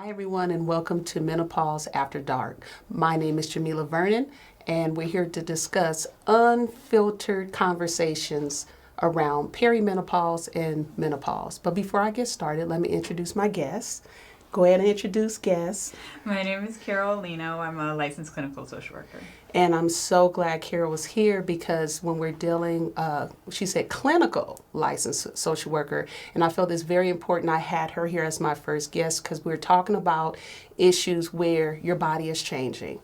Hi, everyone, and welcome to Menopause After Dark. My name is Jamila Vernon, and we're here to discuss unfiltered conversations around perimenopause and menopause. But before I get started, let me introduce my guests. Go ahead and introduce guests. My name is Carol Lino. I'm a licensed clinical social worker. And I'm so glad Carol was here because when we're dealing, she said clinical licensed social worker, and I felt it's very important I had her here as my first guest because we're talking about issues where your body is changing.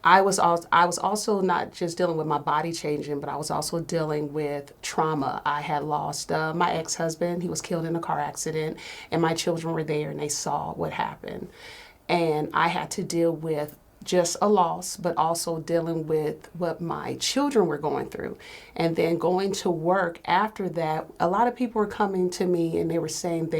I was also not just dealing with my body changing, but I was also dealing with trauma. I had lost my ex-husband. He was killed in a car accident, and my children were there, and they saw what happened. And I had to deal with just a loss, but also dealing with what my children were going through. And then going to work after that, a lot of people were coming to me, and they were saying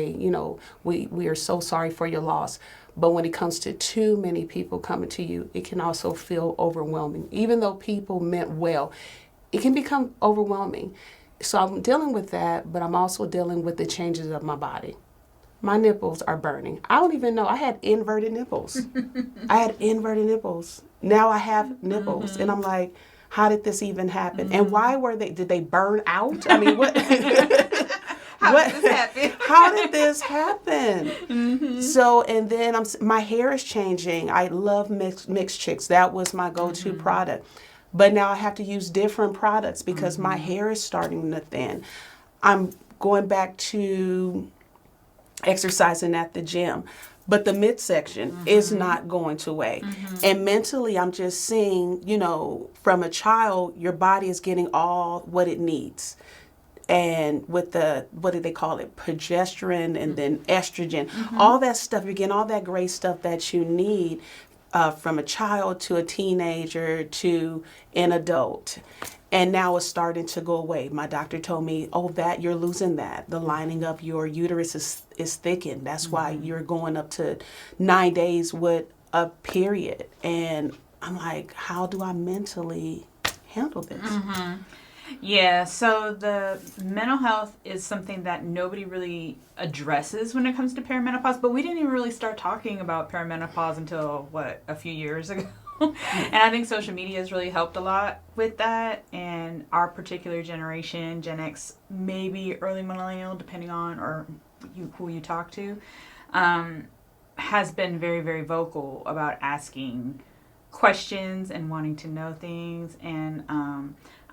we are so sorry for your loss. But when it comes to too many people coming to you, it can also feel overwhelming. Even though people meant well, it can become overwhelming. So I'm dealing with that, but I'm also dealing with the changes of my body. My nipples are burning. I don't even know. I had inverted nipples. Now I have nipples. And I'm like, how did this even happen? And why did they burn out? I mean, what? How did this happen? How did this happen? So, and then my hair is changing. I love Mixed Chicks. That was my go-to product. But now I have to use different products because my hair is starting to thin. I'm going back to exercising at the gym. But the midsection is not going away. And mentally, I'm just seeing, from a child, your body is getting all what it needs. And with what do they call it? Progesterone and then estrogen. All that stuff, you're getting all that great stuff that you need from a child to a teenager to an adult. And now it's starting to go away. My doctor told me, that you're losing that. The lining of your uterus is thickened. That's why you're going up to 9 days with a period. And I'm like, how do I mentally handle this? Yeah, so the mental health is something that nobody really addresses when it comes to perimenopause, but we didn't even really start talking about perimenopause until, a few years ago. And I think social media has really helped a lot with that. And our particular generation, Gen X, maybe early millennial, depending on who you talk to, has been very, very vocal about asking questions and wanting to know things. And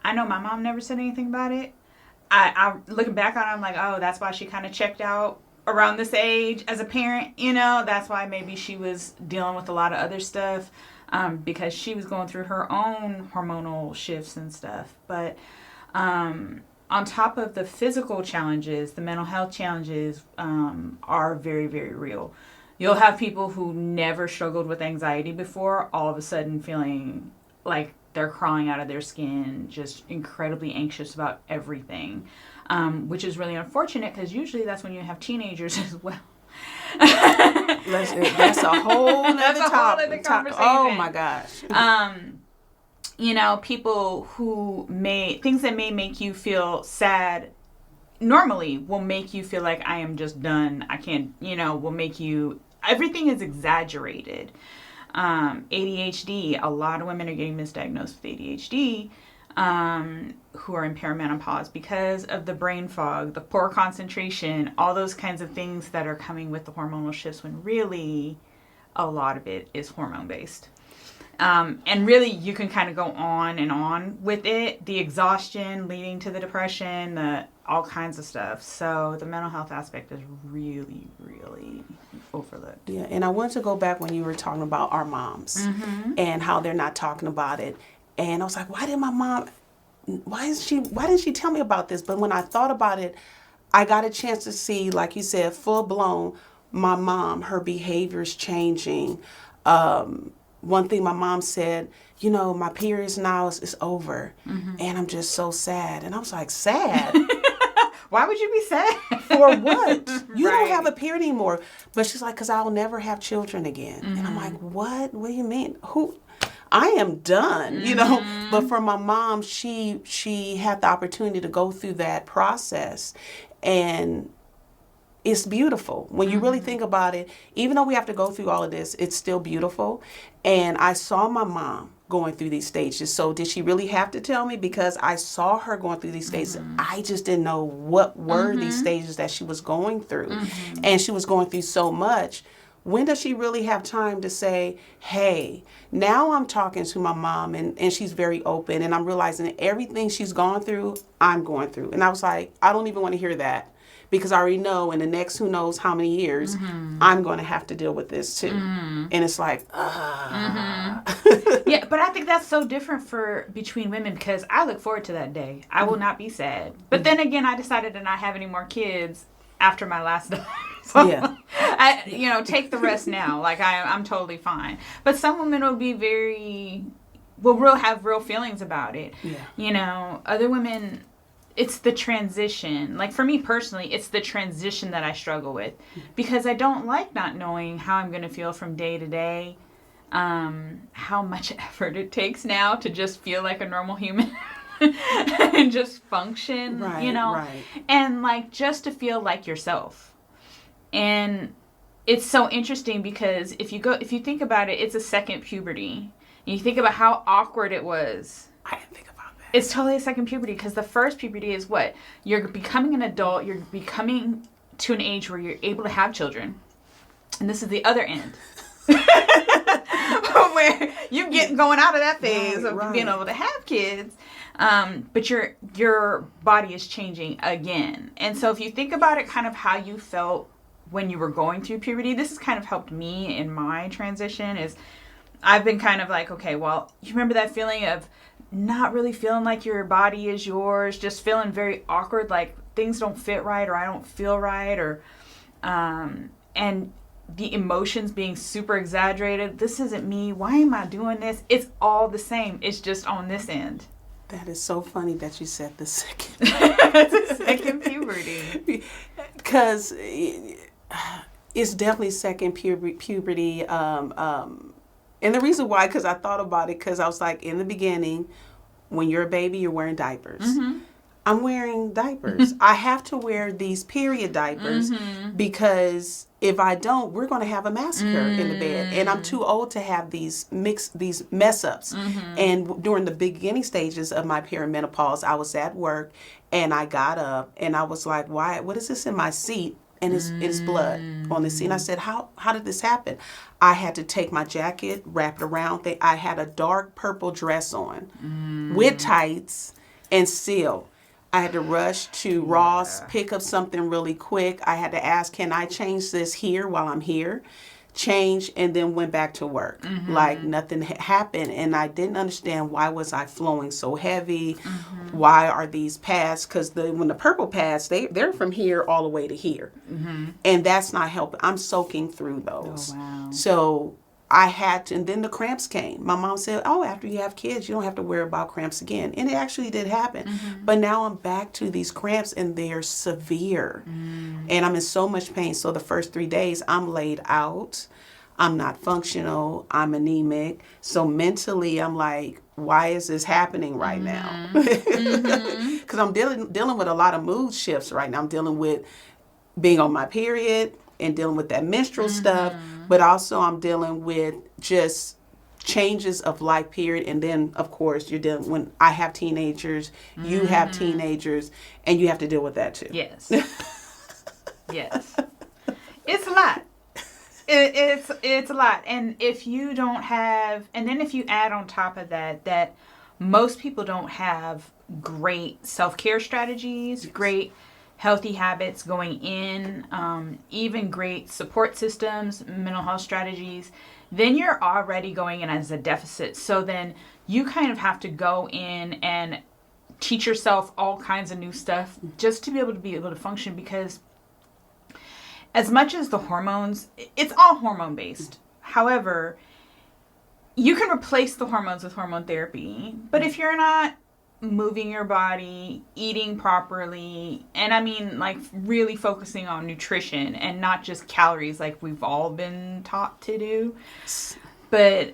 I know my mom never said anything about it. I looking back on it, I'm like, that's why she kind of checked out around this age as a parent. That's why maybe she was dealing with a lot of other stuff. Because she was going through her own hormonal shifts and stuff. But on top of the physical challenges, the mental health challenges are very, very real. You'll have people who never struggled with anxiety before, all of a sudden feeling like they're crawling out of their skin, just incredibly anxious about everything, which is really unfortunate because usually that's when you have teenagers as well. That's a whole other conversation. Oh my gosh. People who things that may make you feel sad normally will make you feel like I am just done. I can't, will make you, everything is exaggerated. ADHD, a lot of women are getting misdiagnosed with ADHD. Who are in perimenopause because of the brain fog, the poor concentration, all those kinds of things that are coming with the hormonal shifts when really a lot of it is hormone based. And really you can kind of go on and on with it, the exhaustion leading to the depression, all kinds of stuff. So the mental health aspect is really, really overlooked. Yeah, and I want to go back when you were talking about our moms and how they're not talking about it. And I was like, why didn't she tell me about this? But when I thought about it, I got a chance to see, like you said, full blown, my mom, her behavior's changing. One thing my mom said, my periods now is over. And I'm just so sad. And I was like, sad? Why would you be sad? For what? You don't have a period anymore. But she's like, because I'll never have children again. And I'm like, what? What do you mean? I am done, But for my mom, she had the opportunity to go through that process. And it's beautiful. When you really think about it, even though we have to go through all of this, it's still beautiful. And I saw my mom going through these stages. So did she really have to tell me? Because I saw her going through these stages. I just didn't know what were these stages that she was going through. And she was going through so much. When does she really have time to say, hey, now I'm talking to my mom and she's very open and I'm realizing that everything she's gone through, I'm going through. And I was like, I don't even want to hear that because I already know in the next who knows how many years, I'm going to have to deal with this too. And it's like, Yeah, but I think that's so different for between women because I look forward to that day. I will not be sad. But then again, I decided to not have any more kids after my last daughter. So Yeah. I, take the rest now. Like I'm totally fine. But some women will be have real feelings about it. Yeah. Other women, it's the transition. Like for me personally, it's the transition that I struggle with because I don't like not knowing how I'm going to feel from day to day. How much effort it takes now to just feel like a normal human. And just function, Right. and like just to feel like yourself. And it's so interesting because if you think about it, it's a second puberty. And you think about how awkward it was. I didn't think about that. It's totally a second puberty because the first puberty is what? You're becoming an adult. You're becoming to an age where you're able to have children. And this is the other end. Where you get going out of that phase of being able to have kids. But your body is changing again. And so if you think about it, kind of how you felt when you were going through puberty, this has kind of helped me in my transition is I've been kind of like, okay, well, you remember that feeling of not really feeling like your body is yours, just feeling very awkward, like things don't fit right or I don't feel right or, and the emotions being super exaggerated. This isn't me. Why am I doing this? It's all the same. It's just on this end. That is so funny that you said the second. Second puberty. Because it's definitely second puberty. And the reason why, because I thought about it, because I was like, in the beginning, when you're a baby, you're wearing diapers. I'm wearing diapers. I have to wear these period diapers because if I don't, we're going to have a massacre in the bed. And I'm too old to have these mess ups. And during the beginning stages of my perimenopause, I was at work and I got up and I was like, why? What is this in my seat? And it's blood on the seat. And I said, how did this happen? I had to take my jacket, wrap it around. I had a dark purple dress on with tights and still. I had to rush to Ross, pick up something really quick. I had to ask, can I change this here while I'm here? Change, and then went back to work. Like nothing happened. And I didn't understand why was I flowing so heavy? Why are these pads? Because when the purple pads, they're from here all the way to here. And that's not helping. I'm soaking through those. Oh, wow. So I had to, and then the cramps came. My mom said, oh, after you have kids, you don't have to worry about cramps again. And it actually did happen. But now I'm back to these cramps and they're severe. And I'm in so much pain. So the first 3 days I'm laid out. I'm not functional. I'm anemic. So mentally I'm like, why is this happening right now? Because I'm dealing with a lot of mood shifts right now. I'm dealing with being on my period and dealing with that menstrual stuff, but also I'm dealing with just changes of life period. And then, of course, you're dealing when I have teenagers, you have teenagers, and you have to deal with that too. Yes. Yes. It's a lot. It's a lot. And if you don't have, and then if you add on top of that most people don't have great self-care strategies, great healthy habits going in, even great support systems, mental health strategies, then you're already going in as a deficit. So then you kind of have to go in and teach yourself all kinds of new stuff just to be able to function, because as much as the hormones, it's all hormone based. However, you can replace the hormones with hormone therapy, but if you're not moving your body, eating properly, and I mean like really focusing on nutrition and not just calories like we've all been taught to do, but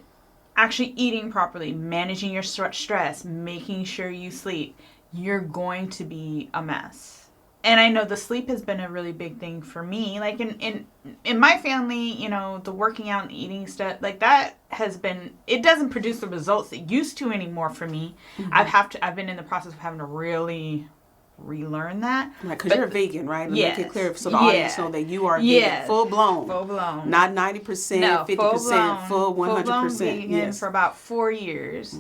actually eating properly, managing your stress, making sure you sleep, you're going to be a mess. and I know the sleep has been a really big thing for me. Like in my family, you know, the working out and eating stuff, like that has been, it doesn't produce the results it used to anymore for me. I've been in the process of having to really relearn that. Right, because you're a vegan, right? And yes, make it clear so the audience know that you are vegan, full blown. Full blown. Not 90%, 50%, full 100%. Full-blown vegan for about 4 years.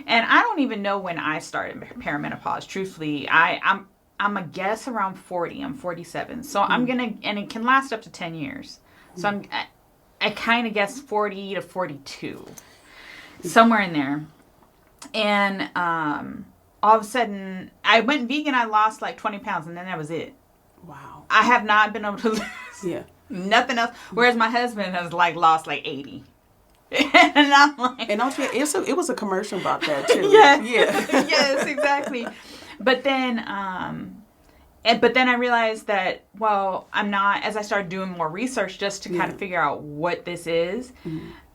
And I don't even know when I started perimenopause. Truthfully, I'm a guess around 40. I'm 47. So I'm going to, and it can last up to 10 years. So I kind of guess 40 to 42. Somewhere in there. And all of a sudden, I went vegan, I lost like 20 pounds, and then that was it. Wow. I have not been able to lose nothing else. Whereas my husband has like lost like 80. And I'm like... And don't you, it was a commercial about that too. Yeah. Yes, exactly. But then I realized that, well, I'm not, as I started doing more research just to kind of figure out what this is,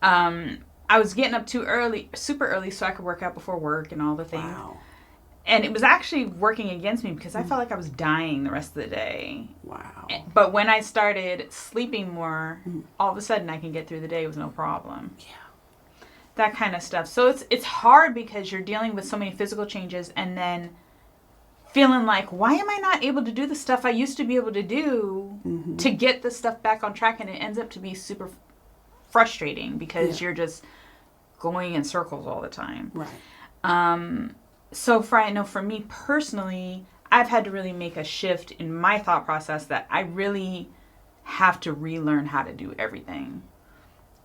I was getting up too early, super early, so I could work out before work and all the things. Wow. And it was actually working against me because I felt like I was dying the rest of the day. Wow. But when I started sleeping more, all of a sudden I can get through the day with no problem. Yeah. That kind of stuff. So it's hard because you're dealing with so many physical changes and then feeling like, why am I not able to do the stuff I used to be able to do to get the stuff back on track? And it ends up to be super frustrating because you're just going in circles all the time. Right. So for me personally, I've had to really make a shift in my thought process that I really have to relearn how to do everything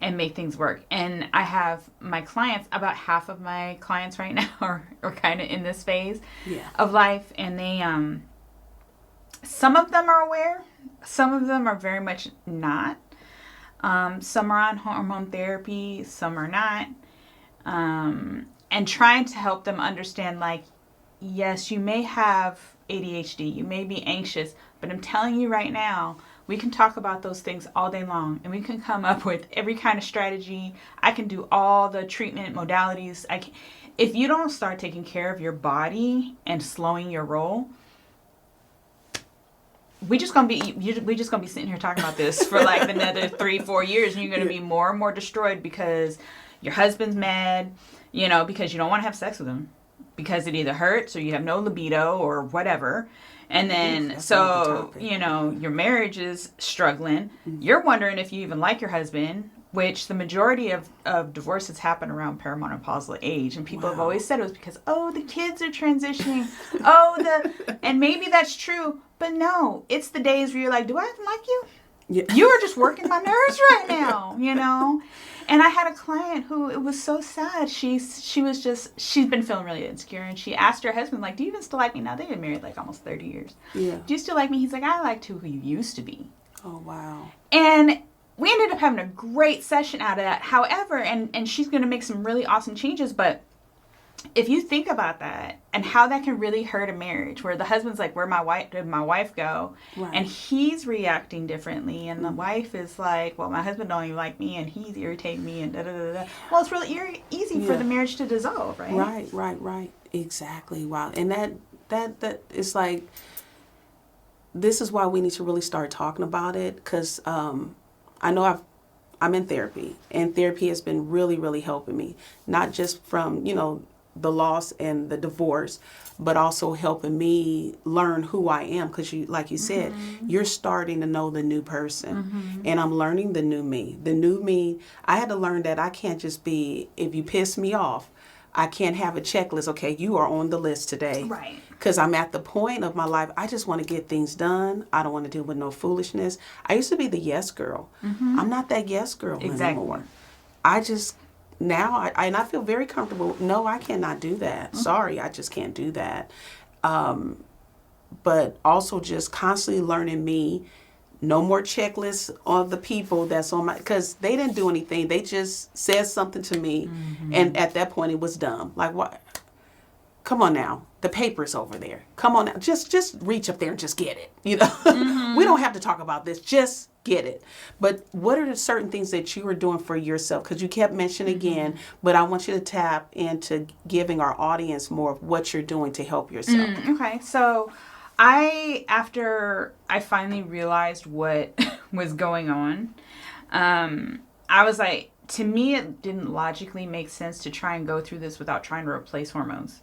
and make things work. And I have my clients, about half of my clients right now are kind of in this phase of life. And they, some of them are aware. Some of them are very much not. Some are on hormone therapy. Some are not. And trying to help them understand, like, yes, you may have ADHD, you may be anxious, but I'm telling you right now, we can talk about those things all day long, and we can come up with every kind of strategy. I can do all the treatment modalities. If you don't start taking care of your body and slowing your roll, we just gonna be sitting here talking about this for like another 3-4 years, and you're gonna be more and more destroyed because your husband's mad. You know, because you don't want to have sex with him because it either hurts or you have no libido or whatever. And then, so, you know, your marriage is struggling. You're wondering if you even like your husband, which the majority of divorces happen around perimenopausal age. And people have always said it was because, the kids are transitioning. And maybe that's true. But no, it's the days where you're like, do I even like you? Yeah. You are just working my nerves right now, you know? And I had a client who, it was so sad. She's been feeling really insecure. And she asked her husband, like, do you even still like me? Now, they've been married like almost 30 years. Yeah. Do you still like me? He's like, I liked who you used to be. Oh, wow. And we ended up having a great session out of that. However, and she's going to make some really awesome changes. But if you think about that and how that can really hurt a marriage, where the husband's like, did my wife go? Right. And he's reacting differently. And the wife is like, well, my husband don't even like me and he's irritating me and da-da-da-da. Well, it's really easy for the marriage to dissolve, right? Right. Exactly. Wow. And that is like, this is why we need to really start talking about it. Because I know I'm in therapy, and therapy has been really, really helping me. Not just from, the loss and the divorce, but also helping me learn who I am. Because like you said, you're starting to know the new person, and I'm learning the new me. The new me, I had to learn that I can't just be, if you piss me off, I can't have a checklist. Okay, you are on the list today. Right. Because I'm at the point of my life, I just want to get things done. I don't want to deal with no foolishness. I used to be the yes girl. I'm not that yes girl anymore. I just... Now, I feel very comfortable. No, I cannot do that. Sorry, I just can't do that. But also just constantly learning me. No more checklists on the people that's on my... Because they didn't do anything. They just said something to me. And at that point, it was dumb. Like, what? Come on now. The paper's over there. Come on now. Just reach up there and just get it. We don't have to talk about this. Just get it. But what are the certain things that you are doing for yourself? Because you kept mentioning again, but I want you to tap into giving our audience more of what you're doing to help yourself. Okay. So After I finally realized what was going on, I was like, to me, it didn't logically make sense to try and go through this without trying to replace hormones.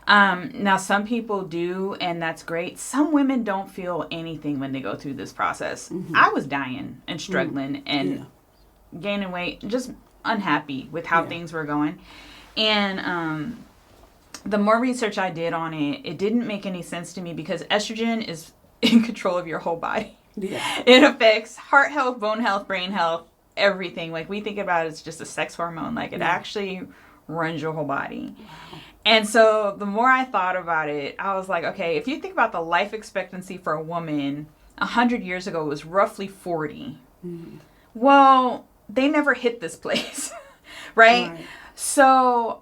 Now, some people do, and that's great. Some women don't feel anything when they go through this process. I was dying and struggling and gaining weight, just unhappy with how things were going. And the more research I did on it, it didn't make any sense to me because estrogen is in control of your whole body. Yeah. It affects heart health, bone health, brain health, everything. Like, we think about it as just a sex hormone. Like, it actually runs your whole body. Wow. And so the more I thought about it, I was like, okay, if you think about the life expectancy for a woman 100 years ago was roughly 40. Well, they never hit this place, right? So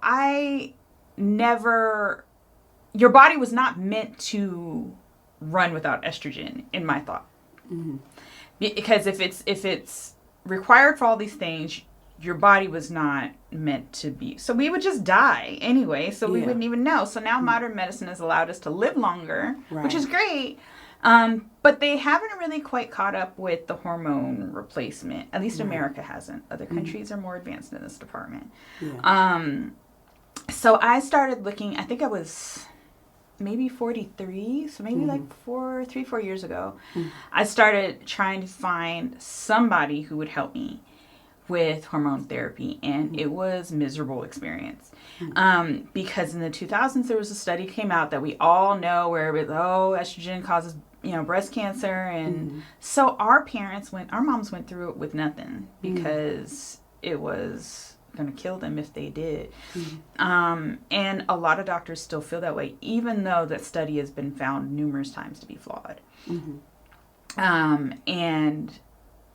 your body was not meant to run without estrogen, in my thought. Because if it's required for all these things, your body was not meant to be. So we would just die anyway, so we wouldn't even know. So now modern medicine has allowed us to live longer, which is great. But they haven't really quite caught up with the hormone replacement. At least America hasn't. Other countries are more advanced in this department. So I started looking, I think I was maybe 43, so maybe like 4 years ago. I started trying to find somebody who would help me with hormone therapy, and it was a miserable experience. Because in the 2000s there was a study came out that we all know where it was, estrogen causes breast cancer, and so our moms went through it with nothing because it was going to kill them if they did. And a lot of doctors still feel that way, even though that study has been found numerous times to be flawed. And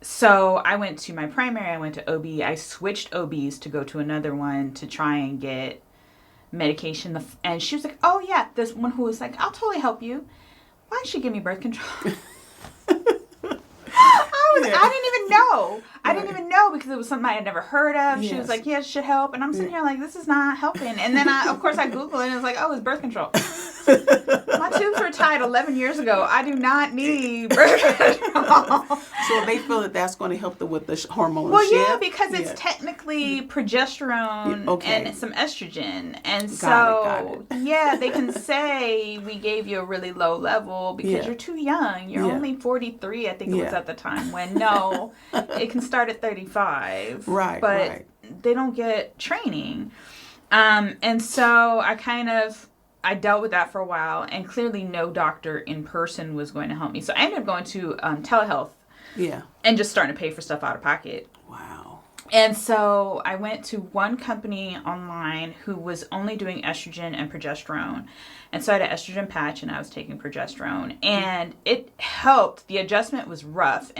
so I went to my primary, I went to OB, I switched OBs to go to another one to try and get medication. And she was like, oh yeah, this one who was like, I'll totally help you. Why did she give me birth control? I didn't even know. I didn't even know because it was something I had never heard of. She was like, yeah, it should help. And I'm sitting here like, this is not helping. And then of course I Googled it and it was like, oh, it's birth control. My tubes were tied 11 years ago. I do not need birth control. So they feel that that's going to help them with the hormone shift? Well, yeah, because it's technically progesterone and some estrogen. And so, yeah, they can say we gave you a really low level because you're too young. You're only 43, I think it was at the time, when no, it can start at 35. But they don't get training. And so I dealt with that for a while, and clearly no doctor in person was going to help me. So I ended up going to telehealth. And just starting to pay for stuff out of pocket. Wow. And so I went to one company online who was only doing estrogen and progesterone. And so I had an estrogen patch and I was taking progesterone. And it helped. The adjustment was rough.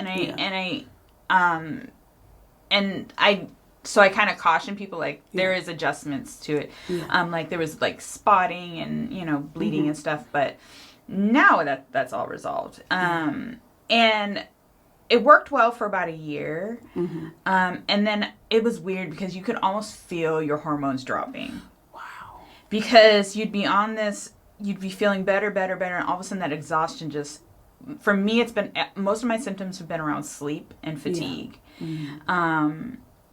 So I kind of caution people, like, there is adjustments to it. Like, there was, like, spotting and, bleeding and stuff. But now that's all resolved. And it worked well for about a year. And then it was weird because you could almost feel your hormones dropping. Wow. Because you'd be on this, you'd be feeling better, and all of a sudden that exhaustion just... For me, it's been... Most of my symptoms have been around sleep and fatigue.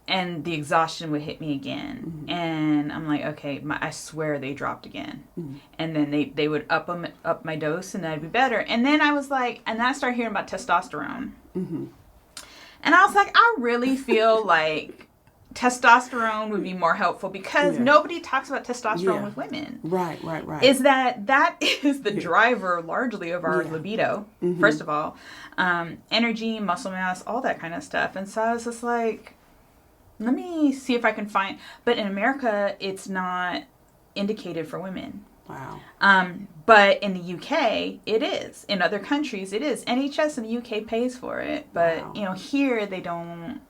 And the exhaustion would hit me again. And I'm like, okay, I swear they dropped again. And then they would up my dose and that'd be better. And then I was like, and then I started hearing about testosterone. And I was like, I really feel like testosterone would be more helpful because nobody talks about testosterone with women. Right. Is that is the driver largely of our libido, first of all. Energy, muscle mass, all that kind of stuff. And so I was just like... Let me see if I can find... But in America, it's not indicated for women. Wow. But in the UK, it is. In other countries, it is. NHS in the UK pays for it. But, here, they don't.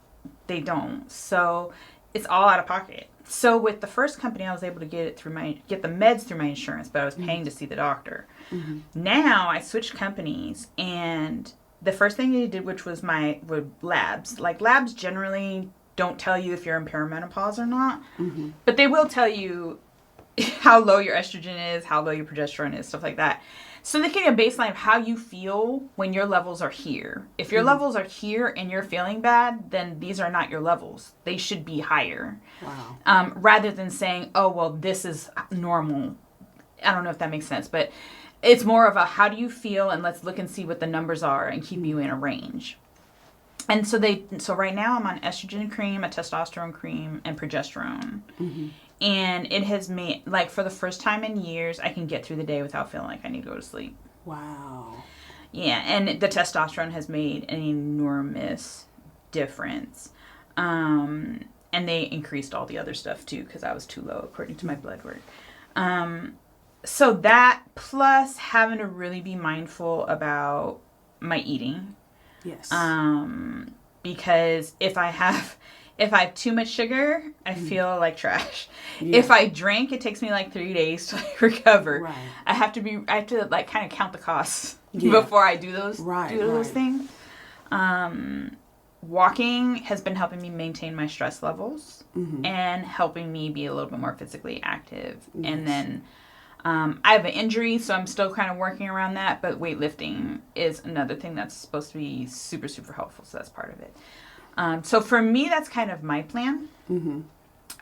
So it's all out of pocket. So with the first company, I was able to get the meds through my insurance, but I was paying to see the doctor. Now, I switched companies, and the first thing they did, which was were labs. Like, labs generally... don't tell you if you're in perimenopause or not, but they will tell you how low your estrogen is, how low your progesterone is, stuff like that. So they give you a baseline of how you feel when your levels are here. If your levels are here and you're feeling bad, then these are not your levels. They should be higher. Wow. Rather than saying, oh, well, this is normal. I don't know if that makes sense, but it's more of a how do you feel, and let's look and see what the numbers are and keep you in a range. And so right now I'm on estrogen cream, a testosterone cream, and progesterone. Mm-hmm. And it has made, like, for the first time in years, I can get through the day without feeling like I need to go to sleep. Wow. Yeah, and the testosterone has made an enormous difference. And they increased all the other stuff, too, because I was too low, according to my blood work. So that, plus having to really be mindful about my eating. Yes. Because if I have too much sugar, I feel like trash. Yeah. If I drink, it takes me like 3 days to recover. Right. I have to like kind of count the costs before I do those things. Walking has been helping me maintain my stress levels and helping me be a little bit more physically active. Yes. And then I have an injury, so I'm still kind of working around that, but weightlifting is another thing that's supposed to be super, super helpful, so that's part of it. So for me, that's kind of my plan. Mm-hmm.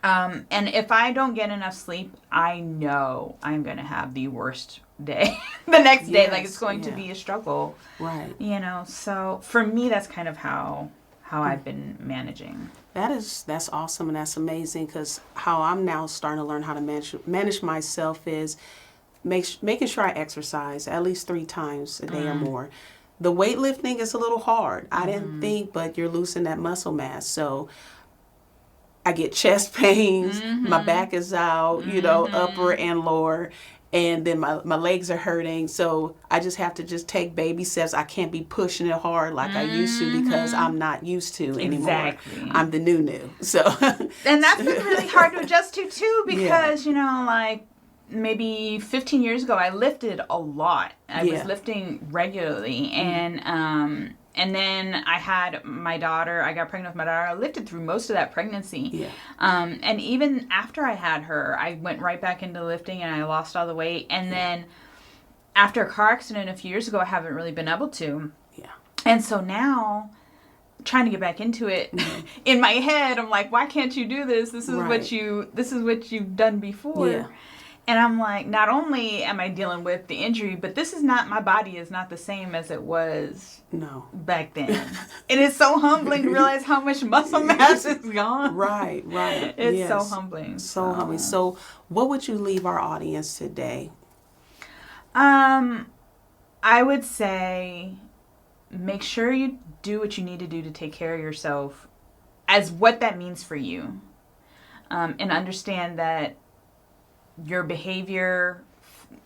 And if I don't get enough sleep, I know I'm going to have the worst day the next day. Like, it's going to be a struggle. Right. You know, so for me, that's kind of how I've been managing. That's awesome, and that's amazing, because how I'm now starting to learn how to manage myself is making sure I exercise at least 3 times a day or more. The weightlifting is a little hard. I didn't think, but you're losing that muscle mass. So I get chest pains, my back is out, upper and lower. And then my legs are hurting, so I just have to just take baby steps. I can't be pushing it hard like I used to, because I'm not used to anymore. Exactly. I'm the new. So, and that's been really hard to adjust to too, because like maybe 15 years ago, I lifted a lot. I was lifting regularly, and then I had my daughter. I got pregnant with my daughter. I lifted through most of that pregnancy. Yeah. And even after I had her, I went right back into lifting, and I lost all the weight. And then after a car accident a few years ago, I haven't really been able to. Yeah. And so now, trying to get back into it, in my head, I'm like, why can't you do this? This is what you've done before. Yeah. And I'm like, not only am I dealing with the injury, but my body is not the same as it was back then. It is so humbling to realize how much muscle mass is gone. Right. It's so humbling. So humbling. So what would you leave our audience today? I would say make sure you do what you need to do to take care of yourself, as what that means for you. And understand that your behavior,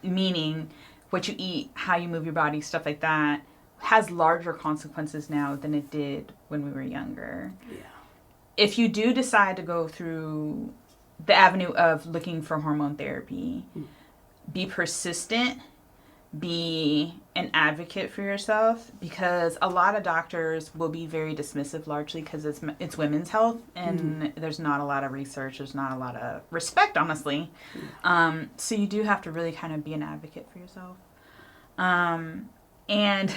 meaning what you eat, how you move your body, stuff like that, has larger consequences now than it did when we were younger. Yeah. If you do decide to go through the avenue of looking for hormone therapy, be persistent, be an advocate for yourself, because a lot of doctors will be very dismissive, largely because it's women's health, and there's not a lot of research, there's not a lot of respect, honestly. So you do have to really kind of be an advocate for yourself. And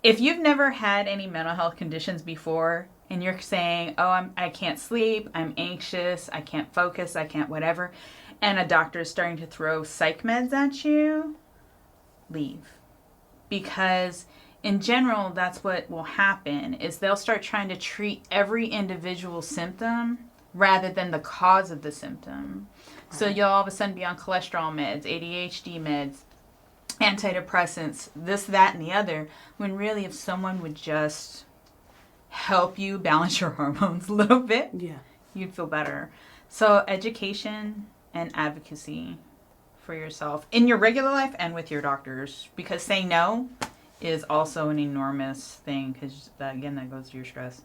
if you've never had any mental health conditions before, and you're saying, I can't sleep, I'm anxious, I can't focus, I can't whatever, and a doctor is starting to throw psych meds at you, leave. Because in general, that's what will happen, is they'll start trying to treat every individual symptom rather than the cause of the symptom. Right. So you'll all of a sudden be on cholesterol meds, ADHD meds, antidepressants, this, that, and the other, when really if someone would just help you balance your hormones a little bit, you'd feel better. So education and advocacy for yourself in your regular life and with your doctors, because saying no is also an enormous thing, because again, that goes to your stress.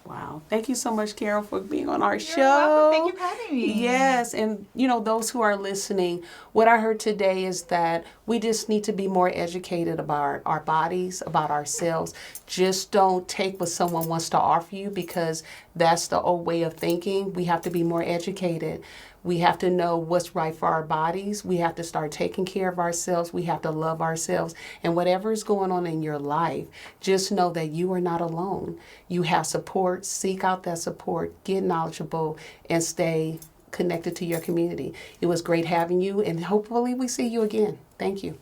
Wow. Thank you so much, Carol, for being on our show. Welcome. Thank you for having me. Yes. And, those who are listening, what I heard today is that we just need to be more educated about our bodies, about ourselves. Just don't take what someone wants to offer you, because That's the old way of thinking. We have to be more educated. We have to know what's right for our bodies. We have to start taking care of ourselves. We have to love ourselves. And whatever is going on in your life, just know that you are not alone. You have support. Seek out that support. Get knowledgeable and stay connected to your community. It was great having you, and hopefully we see you again. Thank you.